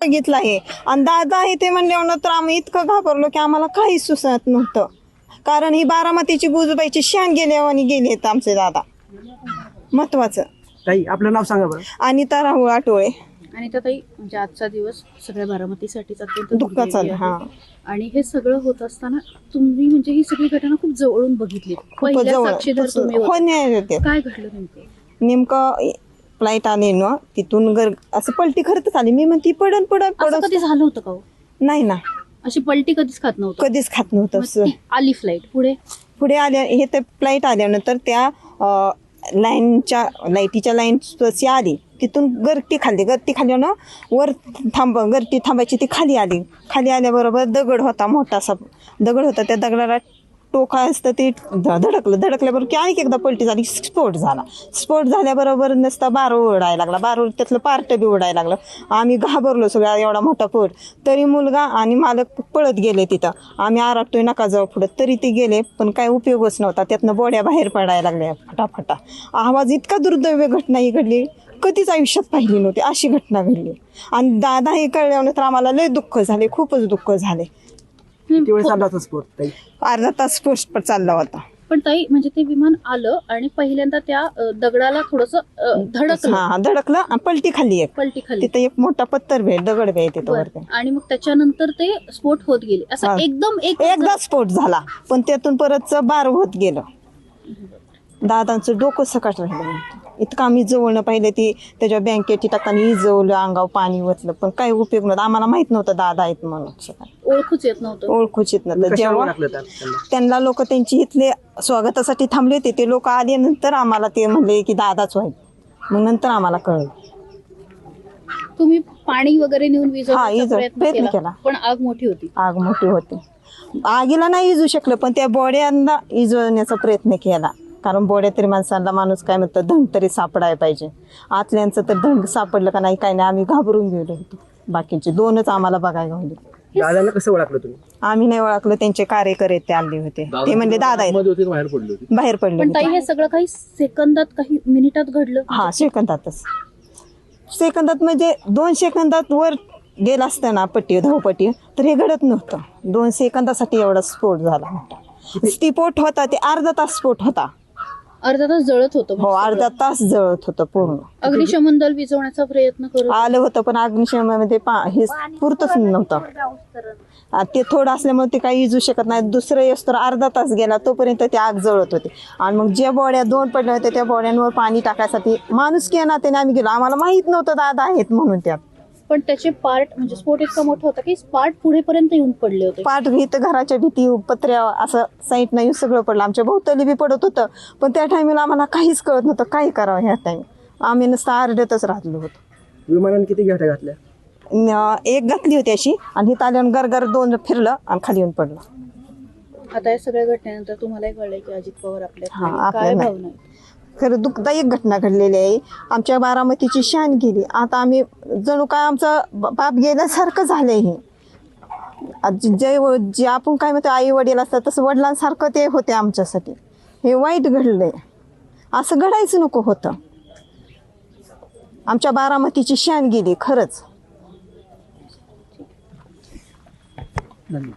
बघितलं आहे आणि दादा आहे ते म्हणल्यावर तर आम्ही इतकं घाबरलो की आम्हाला काहीच सुचत नव्हतं. कारण ही बारामतीची गुजबाईची शान गेल्यावानी गेली आहेत आमचे दादा. महत्वाचं. ताई आपलं नाव सांगा बरं. अनिता राहुल आटोळे. आणि ताई म्हणजे आजचा दिवस सगळ्या बारामतीसाठीच अत्यंत दुःखाचा दुर्दैवी आहे. हा आणि हे सगळं होत असताना तुम्ही म्हणजे ही सगळी घटना खूप जवळून बघितली. खूप पहिल्या जवळ साक्षीदार तुम्ही होते. होते. काय घडलं नेमकं? नेमकं फ्लाईट आली ना तिथून असं पलटी खरंच आली. मी म्हणते पडन पडन असं पडन. कधी झालं होतं का हो? नाही ना अशी पलटी कधीच खात नव्हतं. कधीच खात नव्हतं. मग ती आली फ्लाईट पुढे आल्या हे तर फ्लाईट आल्यानंतर त्या लाईटीच्या लाईन आली तिथून गर्टी खाल्ल्यानं वर गर्टी थांबायची ती खाली आल्याबरोबर दगड होता मोठासा दगड होता. त्या दगडाला टोका असतं ते धडकल्याबरोबर की आणखी एकदा पलटी झाली. स्फोट झाल्याबरोबर नुसता बारूद उडायला लागला. त्यातलं पार्ट बी उडायला लागलं. आम्ही घाबरलो सगळा एवढा मोठा पोट. तरी मुलगा आणि मालक पळत गेले तिथं. आम्ही आरडतोय नका जाऊ पुढं तरी ते गेले पण काय उपयोगच नव्हता. त्यातनं बोड्या बाहेर पडायला लागल्या फटाफटा. आवाज इतका दुर्दैवी घटना ही घडली कधीच आयुष्यात पाहिली नव्हती अशी घटना घडली. आणि दादा हे कळल्यानंतर आम्हाला लय दुःख झाले. खूपच दुःख झाले. किती वेळ चालला होता स्फोट ताई? अर्धा तास स्फोट चालला होता. पण ताई म्हणजे ते विमान आलं आणि पहिल्यांदा त्या दगडाला थोडस धडकलं. हा धडकलं आणि पलटी खाल्ली पलटी खाल्ली. तिथे एक मोठा पत्थर दगड तिथं वरती. आणि मग त्याच्यानंतर ते स्फोट होत गेले असं एकदम एकदा स्फोट झाला पण त्यातून परत बार होत गेलं. दादांचं डोकं सकट राहिलं. इतकं आम्ही जवळनं पाहिलं ती त्याच्या बँकेची टाकाने इजवलं अंगावर पाणी ओतलं पण काही उपयोग नव्हता. आम्हाला माहित नव्हतं दादा आहेत म्हणून. ओळखूच येत नव्हतं. जेव्हा त्यांना लोक त्यांची इथले स्वागतासाठी थांबले होते ते लोक आले नंतर आम्हाला ते म्हणले की दादाच व्हाय. मग नंतर आम्हाला कळलं. तुम्ही पाणी वगैरे नेऊन विझवण्याचा प्रयत्न केला पण आग मोठी होती. आगीला नाही इजू शकलं पण त्या बोड्यांना इजवण्याचा प्रयत्न केला. कारण बोड्या तरी माणसांना माणूस काय म्हणतो धन तरी सापडायला पाहिजे. आतल्यांचं तर धन सापडलं का नाही काय नाही. आम्ही घाबरून गेलो होतो. बाकीचे दोनच आम्हाला बघायला गावले. दादांना कसं ओळखलं तुम्ही? आम्ही नाही ओळखलं. त्यांचे कार्यकर्ते आले होते ते म्हणले दादा बाहेर पडले. पण ताई हे सगळं काही सेकंदात काही मिनिटात घडलं. हा सेकंदात म्हणजे 2 सेकंदात वर गेला असतं ना धावपट्टी तर हे घडत नव्हतं. 2 सेकंदासाठी एवढा स्फोट झाला. स्फोट होता ते अर्धा तास स्फोट होता. अर्धा तास जळत होतं. हो अर्धा तास जळत होतं पूर्ण. अग्निशमन दल विझवण्याचा प्रयत्न करत आलं होतं पण अग्निशमनामध्ये हे पुरतच नव्हतं. ते थोडं असल्यामुळे ते काही इजू शकत नाही. दुसरं येस तर अर्धा तास गेला तोपर्यंत ते आग जळत होते. आणि मग ज्या बोड्या 2 पडल्या होत्या त्या बोड्यांवर पाणी टाकायसाठी माणूस की ना त्याने आम्ही गेलो. आम्हाला माहित नव्हतं दादा आहेत म्हणून त्यात. पण त्याचे पार्ट म्हणजे स्फोट इतका मोठा होता की पार्ट पुढेपर्यंत येऊन पडले होते. पाठ इथं घराच्या भीती पत्र्या असं साईट नाही सगळं पडलं. आमच्या भोवताली बी पडत होतं पण त्या टायमिंगला आम्हाला काहीच कळत नव्हतं काय करावं. ह्या टाइम आम्ही नुसतं आरडतच राहिलो होतो. विमानाने किती घाट्या घातल्या? एक घातली होती अशी आणि हिथं आल्यावर गरगर 2 फिरलं आणि खाली येऊन पडलं. आता या सगळ्या घटनेनंतर तुम्हालाही कळलंय की अजित पवार आपल्या आपल्या नाही. खरं दुःखदायक घटना घडलेली आहे. आमच्या बारामतीची शान गेली. आता आम्ही जणू काय आमचं बाप गेल्यासारखं झालंय. हे जे आपण काय म्हणतो आई वडील असतात तसं वडिलांसारखं ते होते आमच्यासाठी. हे वाईट घडलंय. असं घडायचं नको होतं. आमच्या बारामतीची शान गेली खरंच. धन्यवाद.